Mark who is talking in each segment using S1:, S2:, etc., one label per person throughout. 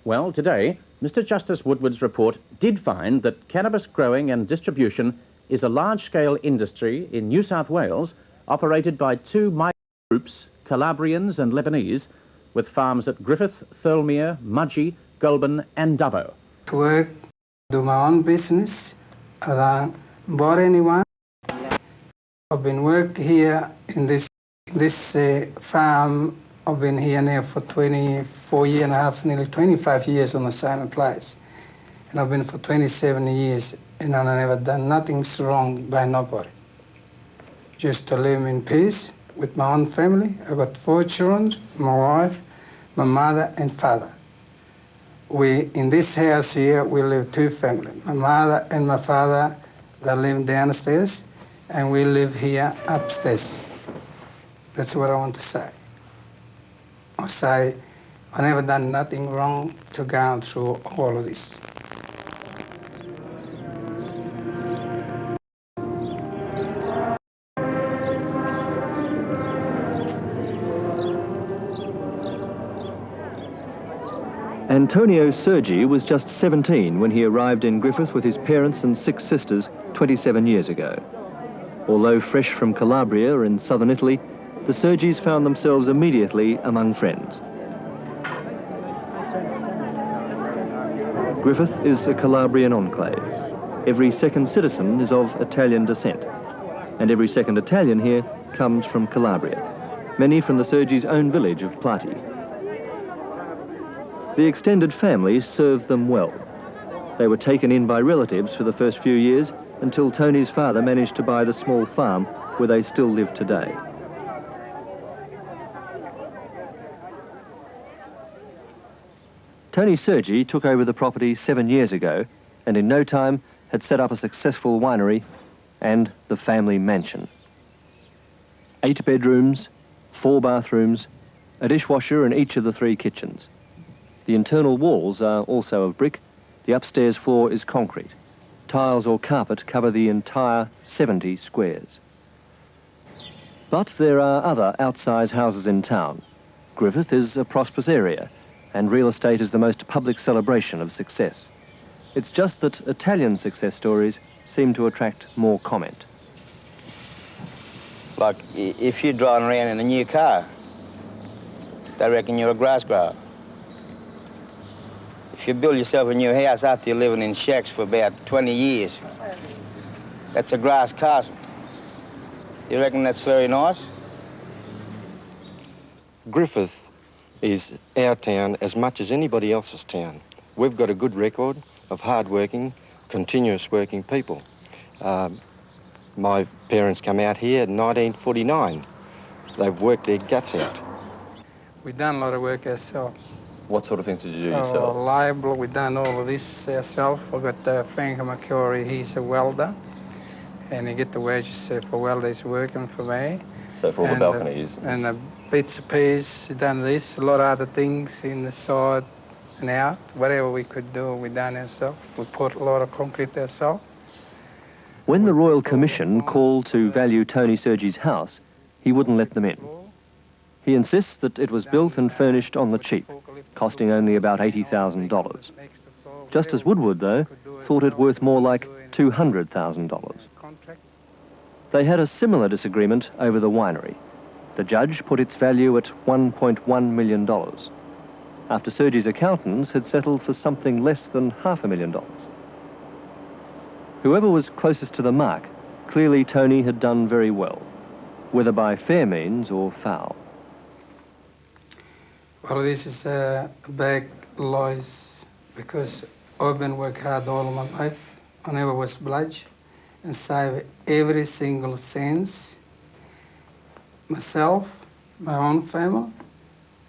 S1: Well, today, Mr. Justice Woodward's report did find that cannabis growing and distribution is a large-scale industry in New South Wales operated by two migrant groups, Calabrians and Lebanese, with farms at Griffith, Thirlmere, Mudgee, Goulburn and Dubbo.
S2: To work, do my own business. I don't bought anyone. I've been working here in this farm. I've been here now for 24 years and a half, nearly 25 years on the same place. And I've been for 27 years and I've never done nothing wrong by nobody. Just to live in peace with my own family. I've got 4 children, my wife, my mother and father. In this house here, we live 2 families. My mother and my father, they live downstairs and we live here upstairs. That's what I want to say. I say, I never done nothing wrong to go through all of this.
S3: Antonio Sergi was just 17 when he arrived in Griffith with his parents and 6 sisters 27 years ago. Although fresh from Calabria in southern Italy, the Sergis found themselves immediately among friends. Griffith is a Calabrian enclave. Every second citizen is of Italian descent, and every second Italian here comes from Calabria, many from the Sergis' own village of Plati. The extended families served them well. They were taken in by relatives for the first few years until Tony's father managed to buy the small farm where they still live today. Tony Sergi took over the property 7 years ago and in no time had set up a successful winery and the family mansion. 8 bedrooms, 4 bathrooms, a dishwasher in each of the 3 kitchens. The internal walls are also of brick. The upstairs floor is concrete. Tiles or carpet cover the entire 70 squares. But there are other outsize houses in town. Griffith is a prosperous area, and real estate is the most public celebration of success. It's just that Italian success stories seem to attract more comment.
S4: Like, if you're driving around in a new car, they reckon you're a grass grower. If you build yourself a new house after you're living in shacks for about 20 years, that's a grass castle. You reckon that's very nice?
S5: Griffith is our town as much as anybody else's town. We've got a good record of hard-working, continuous working people. My parents come out here in 1949. They've worked their guts out.
S2: We've done a lot of work ourselves.
S3: What sort of things did you do yourself?
S2: Liable, we've done all of this ourselves. We've got Frank McCurry, he's a welder, and he get the wages for welders working for me.
S3: So for all the balconies?
S2: And the bits of peas, we've done this, a lot of other things in the side and out. Whatever we could do, we done ourselves. We put a lot of concrete ourselves.
S3: When the Royal Commission called to value Tony Sergi's house, he wouldn't let them in. He insists that it was built and furnished on the cheap, costing only about $80,000. Justice Woodward, though, thought it worth more like $200,000. They had a similar disagreement over the winery. The judge put its value at $1.1 million, after Sergi's accountants had settled for something less than $500,000. Whoever was closest to the mark, clearly Tony had done very well, whether by fair means or foul.
S2: Well, this is big lies because I've been working hard all my life. I never was obliged and save every single cent. Myself, my own family,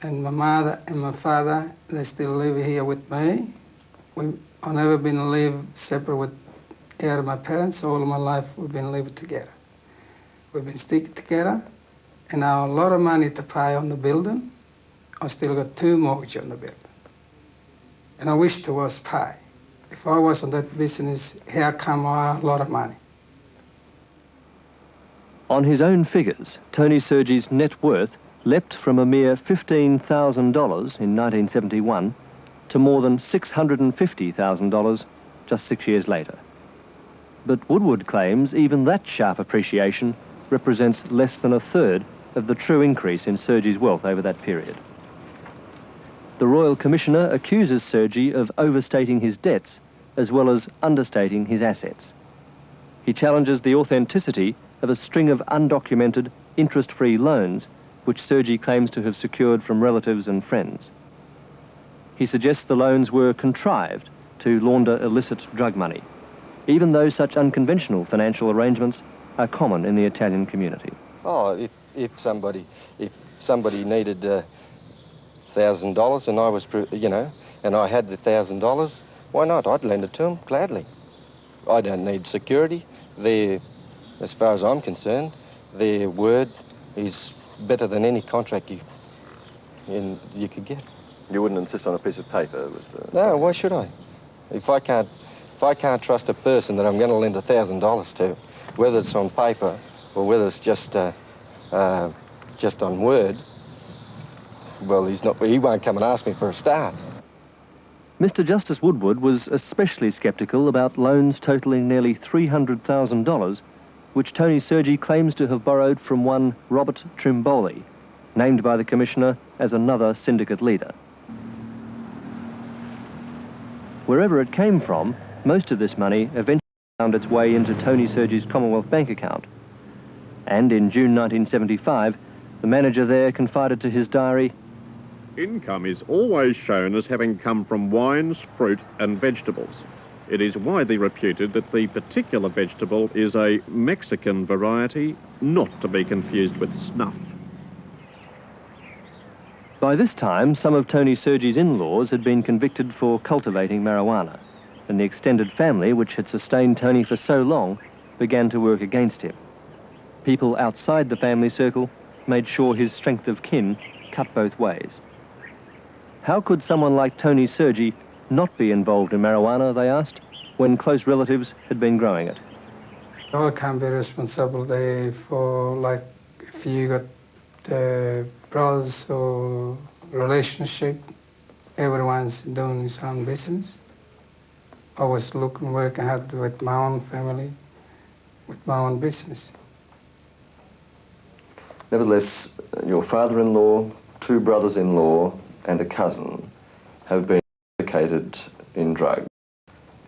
S2: and my mother and my father, they still live here with me. I've never been live separate with either of my parents. All of my life we've been living together. We've been sticking together, and now a lot of money to pay on the building. I still got 2 mortgages on the building. And I wish to was pay. If I was on that business, here come a lot of money.
S3: On his own figures, Tony Sergi's net worth leapt from a mere $15,000 in 1971 to more than $650,000 just 6 years later. But Woodward claims even that sharp appreciation represents less than a third of the true increase in Sergi's wealth over that period. The Royal Commissioner accuses Sergi of overstating his debts as well as understating his assets. He challenges the authenticity of a string of undocumented, interest-free loans which Sergi claims to have secured from relatives and friends. He suggests the loans were contrived to launder illicit drug money, even though such unconventional financial arrangements are common in the Italian community.
S5: Oh, if somebody needed $1,000 and I was, and I had the $1,000, why not? I'd lend it to them gladly. I don't need security. As far as I'm concerned, their word is better than any contract you could get.
S3: You wouldn't insist on a piece of paper?
S5: No, why should I? If I can't trust a person that I'm going to lend $1,000 to, whether it's on paper or whether it's just on word, well, he won't come and ask me for a start.
S3: Mr. Justice Woodward was especially sceptical about loans totalling nearly $300,000, which Tony Sergi claims to have borrowed from one Robert Trimboli, named by the Commissioner as another syndicate leader. Wherever it came from, most of this money eventually found its way into Tony Sergi's Commonwealth Bank account. And in June 1975, the manager there confided to his diary,
S6: "Income is always shown as having come from wines, fruit and vegetables. It is widely reputed that the particular vegetable is a Mexican variety, not to be confused with snuff."
S3: By this time, some of Tony Sergi's in-laws had been convicted for cultivating marijuana, and the extended family, which had sustained Tony for so long, began to work against him. People outside the family circle made sure his strength of kin cut both ways. How could someone like Tony Sergi not be involved in marijuana, they asked, when close relatives had been growing it?
S2: I can't be responsible there for, like, if you got brothers or relationship, everyone's doing his own business. I was working hard with my own family, with my own business.
S3: Nevertheless, your father-in-law, two brothers-in-law and a cousin have been implicated in drugs.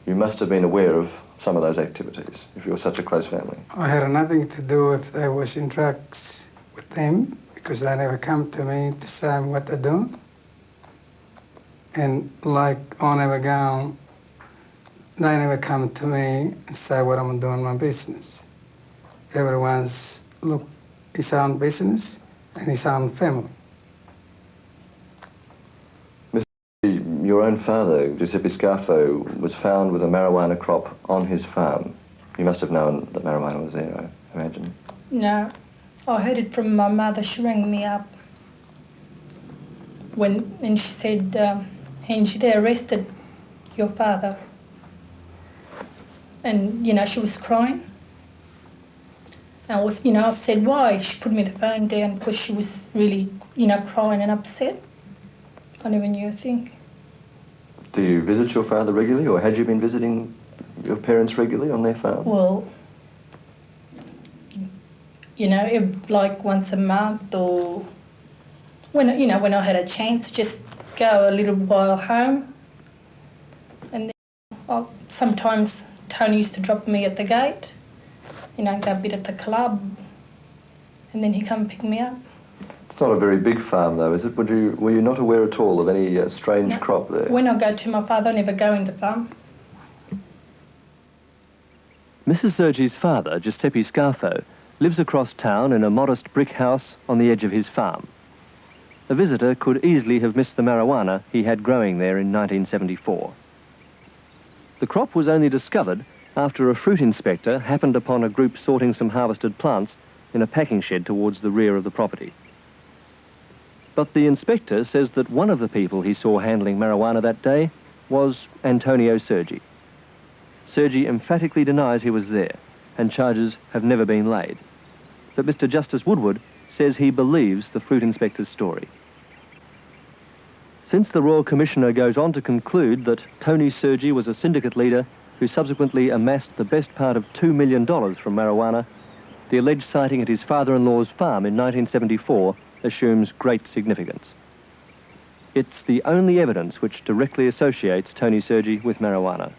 S3: You must have been aware of some of those activities, if you're such a close family.
S2: I had nothing to do if they was in drugs with them, because they never come to me to say what they're doing. And like I never go, they never come to me and say what I'm doing in my business. Everyone's look his own business and his own family.
S3: Your own father, Giuseppe Scarfo, was found with a marijuana crop on his farm. You must have known that marijuana was there, I imagine.
S7: No, I heard it from my mother. She rang me up and she said, they arrested your father. And, she was crying. I said, why? She put me the phone down because she was really, crying and upset. I never knew a thing.
S3: Do you visit your father regularly, or had you been visiting your parents regularly on their farm?
S7: Well, like once a month, or when I had a chance, just go a little while home. And then sometimes Tony used to drop me at the gate, go a bit at the club, and then he'd come pick me up.
S3: It's not a very big farm, though, is it? Were you not aware at all of any strange crop there?
S7: When I go to my father, I never go in the farm.
S3: Mrs. Sergi's father, Giuseppe Scarfo, lives across town in a modest brick house on the edge of his farm. A visitor could easily have missed the marijuana he had growing there in 1974. The crop was only discovered after a fruit inspector happened upon a group sorting some harvested plants in a packing shed towards the rear of the property. But the inspector says that one of the people he saw handling marijuana that day was Antonio Sergi. Sergi emphatically denies he was there, and charges have never been laid. But Mr. Justice Woodward says he believes the fruit inspector's story. Since the Royal Commissioner goes on to conclude that Tony Sergi was a syndicate leader who subsequently amassed the best part of $2 million from marijuana, the alleged sighting at his father-in-law's farm in 1974 assumes great significance. It's the only evidence which directly associates Tony Sergi with marijuana.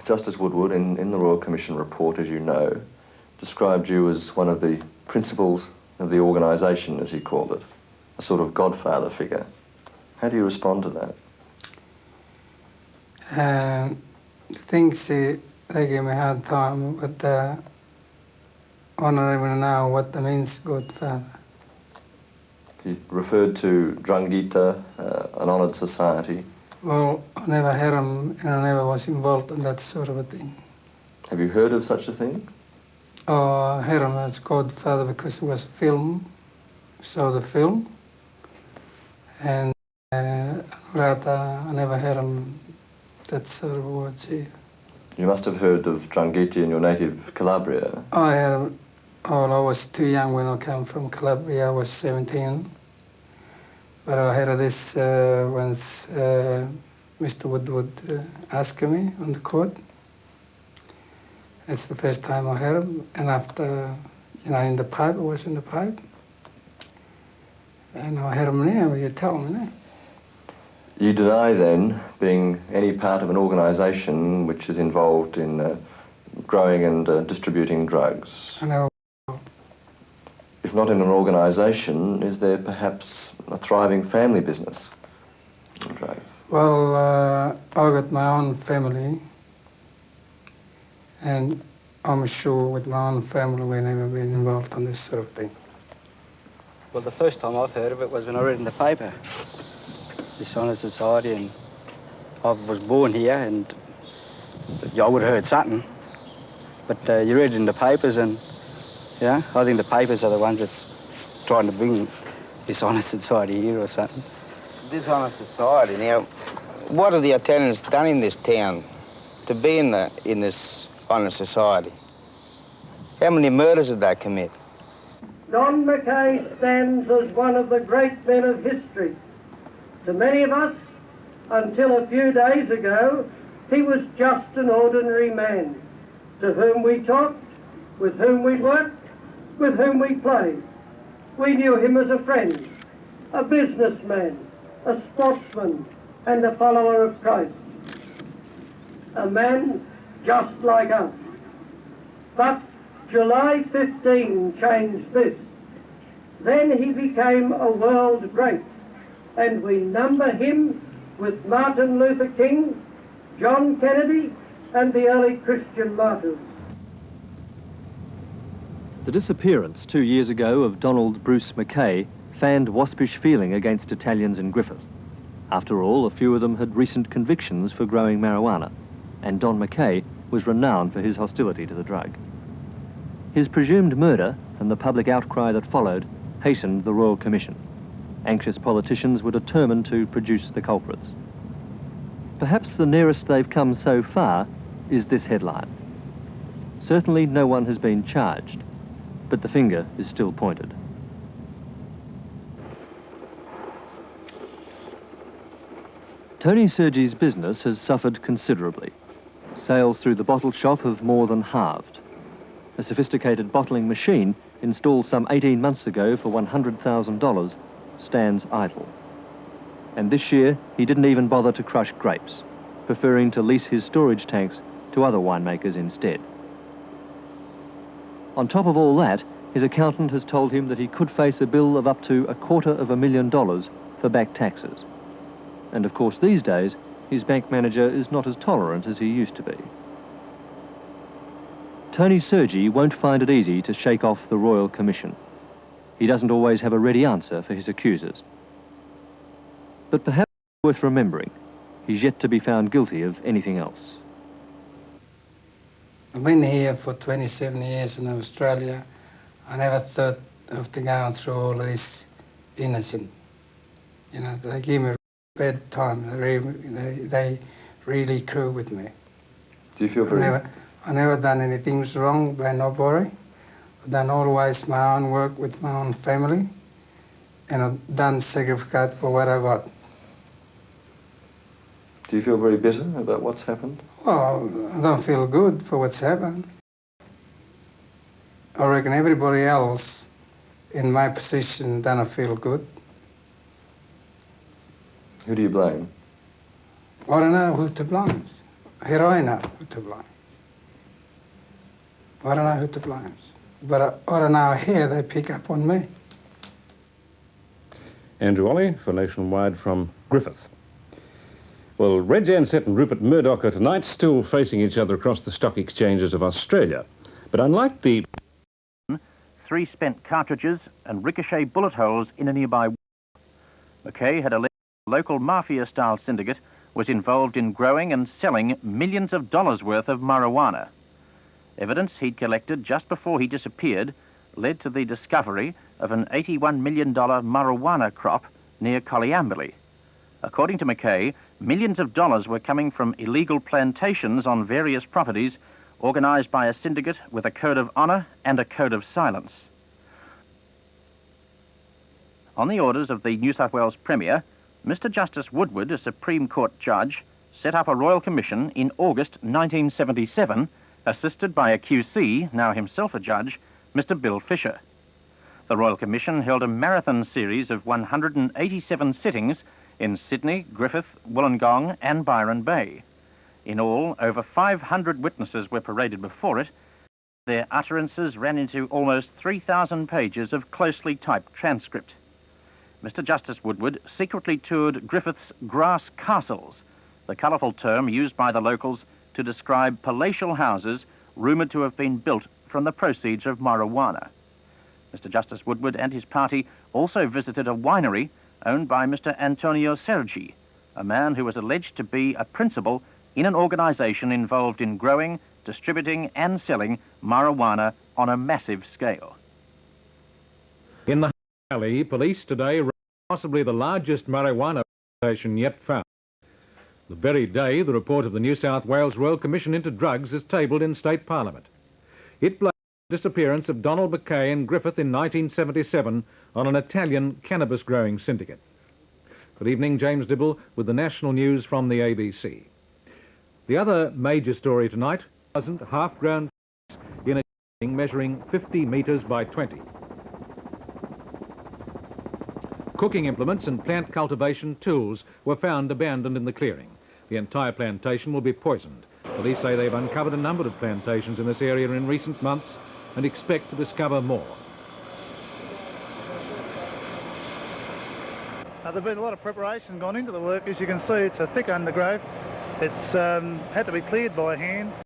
S8: Justice Woodward, in the Royal Commission report, as you know, described you as one of the principals of the organisation, as he called it, a sort of godfather figure. How do you respond to that?
S2: Things they give me a hard time, but I don't even know what that means, godfather.
S8: You referred to Drangita, an honoured society.
S2: Well, I never had him, and I never was involved in that sort of a thing.
S8: Have you heard of such a thing?
S2: I had him as godfather because it was a film, saw the film, and I never had him that sort of words here.
S8: You must have heard of Drangiti in your native Calabria.
S2: I had him, I was too young when I came from Calabria. I was 17. But I heard of this once Mr. Woodward asked me on the court. It's the first time I heard him. And after, you know, in the pipe, I was in the pipe. And I heard him now, you tell me now.
S8: You deny then being any part of an organisation which is involved in growing and distributing drugs.
S2: I know.
S8: If not in an organisation, is there perhaps a thriving family business in drugs?
S2: Well, I got my own family, and I'm sure with my own family we've never been involved in this sort of thing.
S9: Well, the first time I've heard of it was when I read in the paper, this honor society, and I was born here, and I would have heard something. But you read it in the papers, and you know, I think the papers are the ones that's trying to bring this honor society here or something.
S4: This honor society, now, what have the Italians done in this town to be in this honor society? How many murders did they commit?
S10: Don Mackay stands as one of the great men of history. To many of us, until a few days ago, he was just an ordinary man, to whom we talked, with whom we worked, with whom we played. We knew him as a friend, a businessman, a sportsman, and a follower of Christ. A man just like us. But July 15 changed this. Then he became a world great, and we number him with Martin Luther King, John Kennedy, and the early Christian martyrs.
S3: The disappearance 2 years ago of Donald Bruce Mackay fanned waspish feeling against Italians in Griffith. After all, a few of them had recent convictions for growing marijuana, and Don Mackay was renowned for his hostility to the drug. His presumed murder and the public outcry that followed hastened the Royal Commission. Anxious politicians were determined to produce the culprits. Perhaps the nearest they've come so far is this headline. Certainly no one has been charged, but the finger is still pointed. Tony Sergi's business has suffered considerably. Sales through the bottle shop have more than halved. A sophisticated bottling machine installed some 18 months ago for $100,000 stands idle. And this year, he didn't even bother to crush grapes, preferring to lease his storage tanks to other winemakers instead. On top of all that, his accountant has told him that he could face a bill of up to $250,000 for back taxes. And of course, these days, his bank manager is not as tolerant as he used to be. Tony Sergi won't find it easy to shake off the Royal Commission. He doesn't always have a ready answer for his accusers. But perhaps worth remembering, he's yet to be found guilty of anything else.
S2: I've been here for 27 years in Australia. I never thought of going through all this innocent. You know, they give me a bad time. They really cruel with me.
S8: Do you feel very...
S2: I never done anything wrong by nobody. I've done always my own work with my own family, and I've done sacrifice for what I got.
S8: Do you feel very bitter about what's happened?
S2: Well, I don't feel good for what's happened. I reckon everybody else in my position don't feel good.
S8: Who do you blame?
S2: I don't know who to blame. How do I know who to blame? I don't know who to blame. But I don't know how they pick up on me.
S11: Andrew Ollie for Nationwide from Griffith. Well, Reg Ansett and Rupert Murdoch are tonight still facing each other across the stock exchanges of Australia. But unlike the
S1: 3 spent cartridges and ricochet bullet holes in a nearby wall, Mackay had alleged a local mafia-style syndicate was involved in growing and selling millions of dollars worth of marijuana. Evidence he'd collected just before he disappeared led to the discovery of an $81 million marijuana crop near Colliambally. According to Mackay, millions of dollars were coming from illegal plantations on various properties organised by a syndicate with a code of honour and a code of silence. On the orders of the New South Wales Premier, Mr Justice Woodward, a Supreme Court judge, set up a Royal Commission in August 1977, assisted by a QC, now himself a judge, Mr Bill Fisher. The Royal Commission held a marathon series of 187 sittings in Sydney, Griffith, Wollongong and Byron Bay. In all, over 500 witnesses were paraded before it. Their utterances ran into almost 3,000 pages of closely typed transcript. Mr Justice Woodward secretly toured Griffith's grass castles, the colourful term used by the locals to describe palatial houses rumoured to have been built from the proceeds of marijuana. Mr Justice Woodward and his party also visited a winery owned by Mr Antonio Sergi, a man who was alleged to be a principal in an organisation involved in growing, distributing and selling marijuana on a massive scale.
S11: In the Valley, police today raided possibly the largest marijuana plantation yet found. The very day the report of the New South Wales Royal Commission into Drugs is tabled in State Parliament. It blames the disappearance of Donald Mackay and Griffith in 1977 on an Italian cannabis-growing syndicate. Good evening, James Dibble with the national news from the ABC. The other major story tonight, half-grown in a measuring 50 metres by 20. Cooking implements and plant cultivation tools were found abandoned in the clearing. The entire plantation will be poisoned. Police say they've uncovered a number of plantations in this area in recent months and expect to discover more.
S12: There's been a lot of preparation gone into the work. As you can see, it's a thick undergrowth. It's had to be cleared by hand.